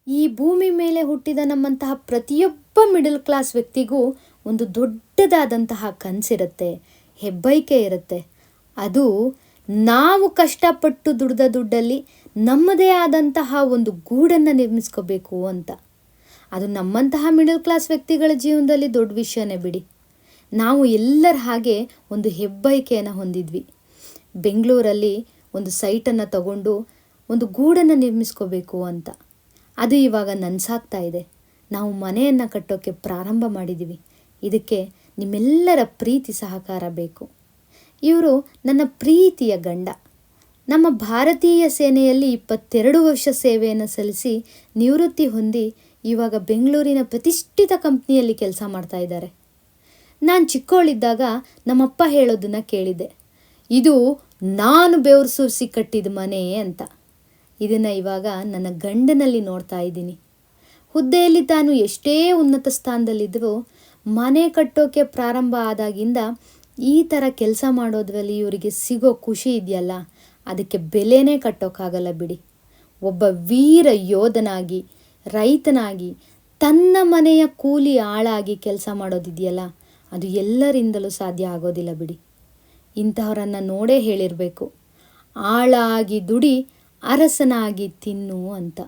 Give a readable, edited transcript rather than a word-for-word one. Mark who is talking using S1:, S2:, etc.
S1: ಈ ಭೂಮಿ ಮೇಲೆ ಹುಟ್ಟಿದ ನಮ್ಮಂತಹ ಪ್ರತಿಯೊಬ್ಬ ಮಿಡಲ್ ಕ್ಲಾಸ್ ವ್ಯಕ್ತಿಗೂ ಒಂದು ದೊಡ್ಡದಾದಂತಹ ಕನಸಿರುತ್ತೆ, ಹೆಬ್ಬಯಕೆ ಇರುತ್ತೆ. ಅದು ನಾವು ಕಷ್ಟಪಟ್ಟು ದುಡ್ದ ದುಡ್ಡಲ್ಲಿ ನಮ್ಮದೇ ಆದಂತಹ ಒಂದು ಗೂಡನ್ನು ನಿರ್ಮಿಸ್ಕೋಬೇಕು ಅಂತ. ಅದು ನಮ್ಮಂತಹ ಮಿಡಲ್ ಕ್ಲಾಸ್ ವ್ಯಕ್ತಿಗಳ ಜೀವನದಲ್ಲಿ ದೊಡ್ಡ ವಿಷಯನೇ ಬಿಡಿ. ನಾವು ಎಲ್ಲರ ಹಾಗೆ ಒಂದು ಹೆಬ್ಬಯಕೆಯನ್ನು ಹೊಂದಿದ್ವಿ. ಬೆಂಗಳೂರಲ್ಲಿ ಒಂದು ಸೈಟನ್ನು ತಗೊಂಡು ಒಂದು ಗೂಡನ್ನು ನಿರ್ಮಿಸ್ಕೋಬೇಕು ಅಂತ. ಅದು ಇವಾಗ ನನಸಾಗ್ತಾ ಇದೆ. ನಾವು ಮನೆಯನ್ನು ಕಟ್ಟೋಕ್ಕೆ ಪ್ರಾರಂಭ ಮಾಡಿದ್ದೀವಿ. ಇದಕ್ಕೆ ನಿಮ್ಮೆಲ್ಲರ ಪ್ರೀತಿ ಸಹಕಾರ ಬೇಕು. ಇವರು ನನ್ನ ಪ್ರೀತಿಯ ಗಂಡ. ನಮ್ಮ ಭಾರತೀಯ ಸೇನೆಯಲ್ಲಿ 22 ವರ್ಷ ಸೇವೆಯನ್ನು ಸಲ್ಲಿಸಿ ನಿವೃತ್ತಿ ಹೊಂದಿ ಇವಾಗ ಬೆಂಗಳೂರಿನ ಪ್ರತಿಷ್ಠಿತ ಕಂಪ್ನಿಯಲ್ಲಿ ಕೆಲಸ ಮಾಡ್ತಾ ಇದ್ದಾರೆ. ನಾನು ಚಿಕ್ಕವಳಿದ್ದಾಗ ನಮ್ಮಪ್ಪ ಹೇಳೋದನ್ನು ಕೇಳಿದ್ದೆ, ಇದು ನಾನು ಬೆವರು ಸುರಿಸಿ ಕಟ್ಟಿದ ಮನೆ ಅಂತ. ಇದನ್ನು ಇವಾಗ ನನ್ನ ಗಂಡನಲ್ಲಿ ನೋಡ್ತಾ ಇದ್ದೀನಿ. ಹುದ್ದೆಯಲ್ಲಿ ತಾನು ಎಷ್ಟೇ ಉನ್ನತ ಸ್ಥಾನದಲ್ಲಿದ್ದರೂ ಮನೆ ಕಟ್ಟೋಕೆ ಪ್ರಾರಂಭ ಆದಾಗಿಂದ ಈ ಥರ ಕೆಲಸ ಮಾಡೋದ್ರಲ್ಲಿ ಇವರಿಗೆ ಸಿಗೋ ಖುಷಿ ಇದೆಯಲ್ಲ, ಅದಕ್ಕೆ ಬೆಲೆನೇ ಕಟ್ಟೋಕ್ಕಾಗಲ್ಲ ಬಿಡಿ. ಒಬ್ಬ ವೀರ ಯೋಧನಾಗಿ, ರೈತನಾಗಿ, ತನ್ನ ಮನೆಯ ಕೂಲಿ ಆಳಾಗಿ ಕೆಲಸ ಮಾಡೋದಿದೆಯಲ್ಲ, ಅದು ಎಲ್ಲರಿಂದಲೂ ಸಾಧ್ಯ ಆಗೋದಿಲ್ಲ ಬಿಡಿ. ಇಂತಹವರನ್ನು ನೋಡೇ ಹೇಳಿರಬೇಕು, ಆಳಾಗಿ ದುಡಿ, ಅರಸನಾಗಿ ತಿನ್ನು ಅಂತ.